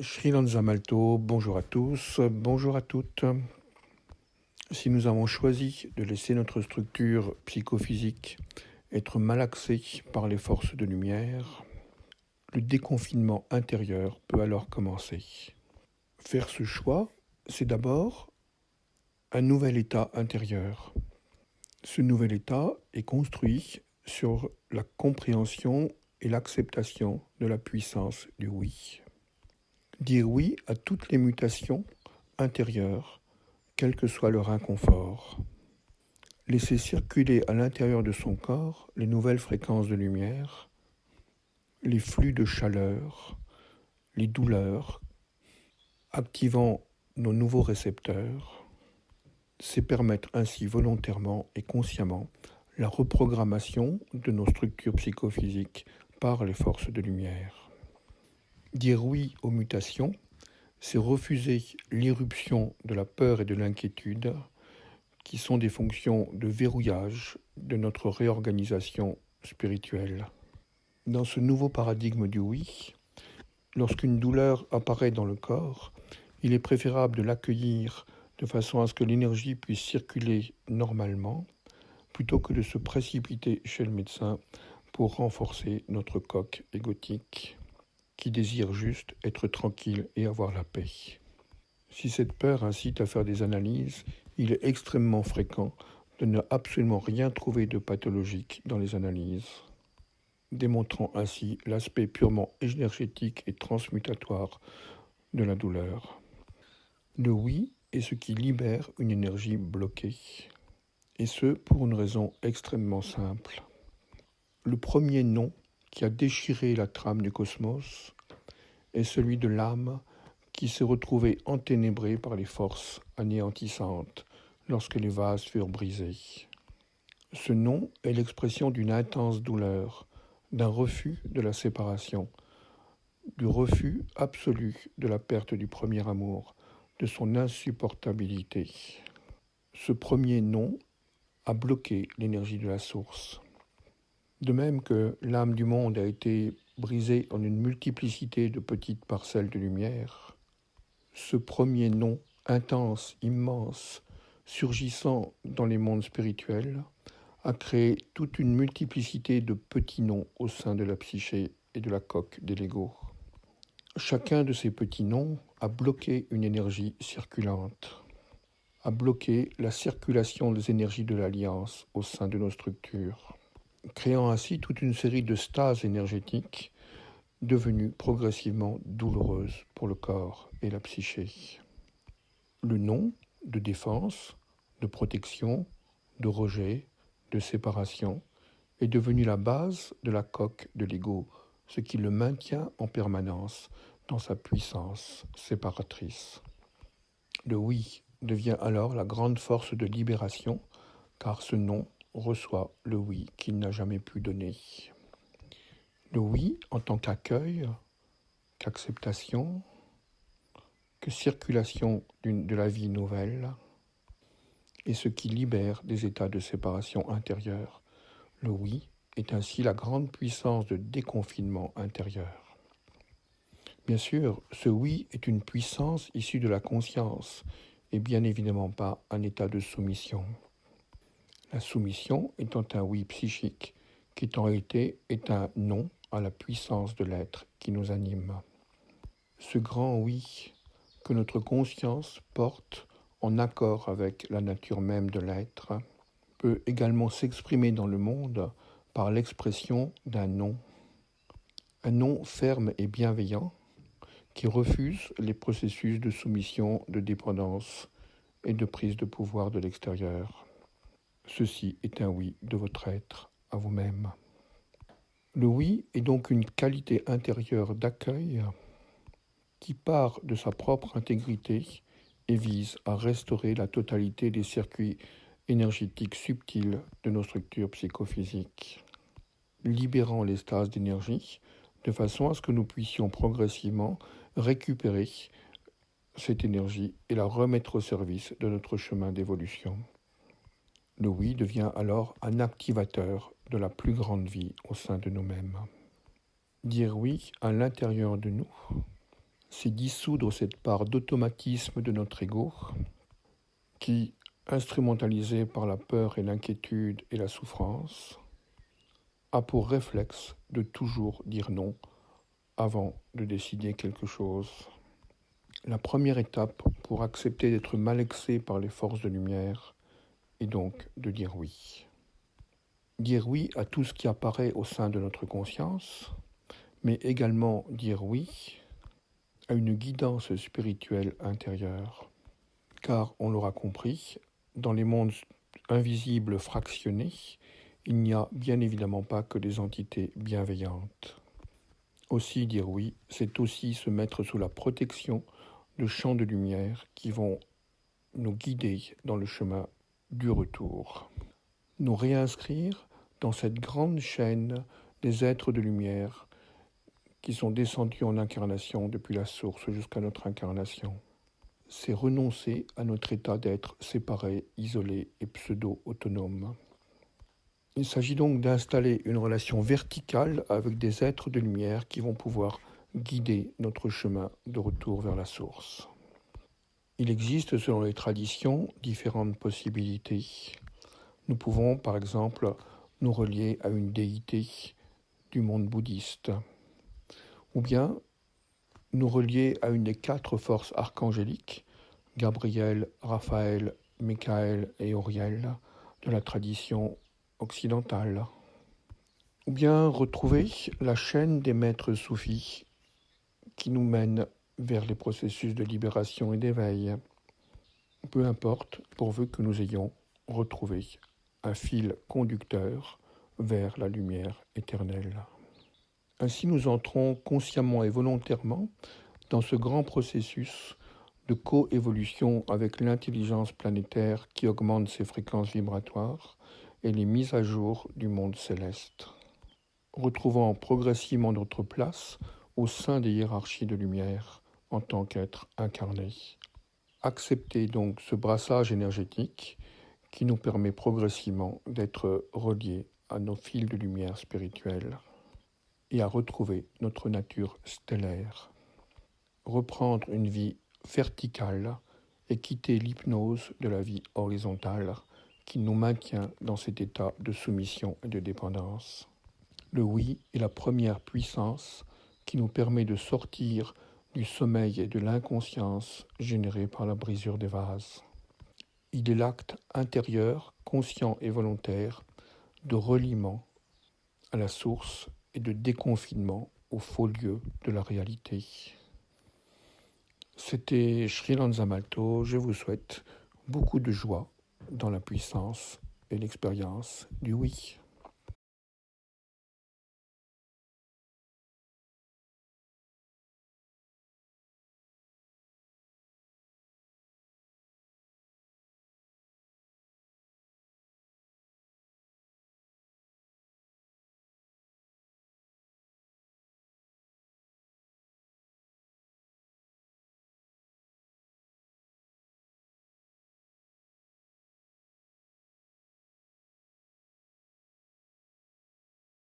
Srilanza Malto, bonjour à tous, bonjour à toutes. Si nous avons choisi de laisser notre structure psychophysique être malaxée par les forces de lumière, le déconfinement intérieur peut alors commencer. Faire ce choix, c'est d'abord un nouvel état intérieur. Ce nouvel état est construit sur la compréhension et l'acceptation de la puissance du oui. Dire oui à toutes les mutations intérieures, quel que soit leur inconfort. Laisser circuler à l'intérieur de son corps les nouvelles fréquences de lumière, les flux de chaleur, les douleurs, activant nos nouveaux récepteurs. C'est permettre ainsi volontairement et consciemment la reprogrammation de nos structures psychophysiques par les forces de lumière. Dire oui aux mutations, c'est refuser l'irruption de la peur et de l'inquiétude, qui sont des fonctions de verrouillage de notre réorganisation spirituelle. Dans ce nouveau paradigme du oui, lorsqu'une douleur apparaît dans le corps, il est préférable de l'accueillir de façon à ce que l'énergie puisse circuler normalement, plutôt que de se précipiter chez le médecin pour renforcer notre coque égotique, qui désire juste être tranquille et avoir la paix. Si cette peur incite à faire des analyses, il est extrêmement fréquent de ne absolument rien trouver de pathologique dans les analyses, démontrant ainsi l'aspect purement énergétique et transmutatoire de la douleur. Le oui est ce qui libère une énergie bloquée, et ce pour une raison extrêmement simple. Le premier non qui a déchiré la trame du cosmos est celui de l'âme qui s'est retrouvée enténébrée par les forces anéantissantes lorsque les vases furent brisés. Ce non est l'expression d'une intense douleur, d'un refus de la séparation, du refus absolu de la perte du premier amour, de son insupportabilité. Ce premier non a bloqué l'énergie de la source. De même que l'âme du monde a été brisée en une multiplicité de petites parcelles de lumière, ce premier non intense, immense, surgissant dans les mondes spirituels, a créé toute une multiplicité de petits noms au sein de la psyché et de la coque de l'ego. Chacun de ces petits noms a bloqué une énergie circulante, a bloqué la circulation des énergies de l'alliance au sein de nos structures, créant ainsi toute une série de stases énergétiques devenues progressivement douloureuses pour le corps et la psyché. Le non de défense, de protection, de rejet, de séparation est devenu la base de la coque de l'ego, ce qui le maintient en permanence dans sa puissance séparatrice. Le oui devient alors la grande force de libération, car ce non reçoit le oui qu'il n'a jamais pu donner. Le oui en tant qu'accueil, qu'acceptation, que circulation de la vie nouvelle, est ce qui libère des états de séparation intérieure. Le oui est ainsi la grande puissance de déconfinement intérieur. Bien sûr, ce oui est une puissance issue de la conscience et bien évidemment pas un état de soumission. La soumission étant un oui psychique qui en réalité est un non à la puissance de l'être qui nous anime. Ce grand oui que notre conscience porte en accord avec la nature même de l'être peut également s'exprimer dans le monde par l'expression d'un non. Un non ferme et bienveillant qui refuse les processus de soumission, de dépendance et de prise de pouvoir de l'extérieur. Ceci est un oui de votre être à vous-même. Le oui est donc une qualité intérieure d'accueil qui part de sa propre intégrité et vise à restaurer la totalité des circuits énergétiques subtils de nos structures psychophysiques, libérant les stases d'énergie de façon à ce que nous puissions progressivement récupérer cette énergie et la remettre au service de notre chemin d'évolution. Le oui devient alors un activateur de la plus grande vie au sein de nous-mêmes. Dire oui à l'intérieur de nous, c'est dissoudre cette part d'automatisme de notre ego qui, instrumentalisée par la peur et l'inquiétude et la souffrance, a pour réflexe de toujours dire non avant de décider quelque chose. La première étape pour accepter d'être malaxé par les forces de lumière est donc de dire oui. Dire oui à tout ce qui apparaît au sein de notre conscience, mais également dire oui à une guidance spirituelle intérieure. Car, on l'aura compris, dans les mondes invisibles fractionnés, il n'y a bien évidemment pas que des entités bienveillantes. Aussi, dire oui, c'est aussi se mettre sous la protection de champs de lumière qui vont nous guider dans le chemin du retour. Nous réinscrire dans cette grande chaîne des êtres de lumière qui sont descendus en incarnation depuis la source jusqu'à notre incarnation. C'est renoncer à notre état d'être séparé, isolé et pseudo-autonome. Il s'agit donc d'installer une relation verticale avec des êtres de lumière qui vont pouvoir guider notre chemin de retour vers la source. Il existe, selon les traditions, différentes possibilités. Nous pouvons, par exemple, nous relier à une déité du monde bouddhiste, ou bien nous relier à une des 4 forces archangéliques, Gabriel, Raphaël, Michael et Auriel, de la tradition occidentale. Ou bien retrouver la chaîne des maîtres soufis qui nous mène vers les processus de libération et d'éveil. Peu importe, pourvu que nous ayons retrouvé un fil conducteur vers la lumière éternelle. Ainsi, nous entrons consciemment et volontairement dans ce grand processus de coévolution avec l'intelligence planétaire qui augmente ses fréquences vibratoires et les mises à jour du monde céleste, retrouvant progressivement notre place au sein des hiérarchies de lumière en tant qu'être incarné. Accepter donc ce brassage énergétique qui nous permet progressivement d'être reliés à nos fils de lumière spirituelle et à retrouver notre nature stellaire. Reprendre une vie verticale et quitter l'hypnose de la vie horizontale qui nous maintient dans cet état de soumission et de dépendance. Le oui est la première puissance qui nous permet de sortir du sommeil et de l'inconscience générée par la brisure des vases. Il est l'acte intérieur, conscient et volontaire, de reliement à la source et de déconfinement au faux lieu de la réalité. C'était Sri Lanzamalto. Je vous souhaite beaucoup de joie dans la puissance et l'expérience du oui.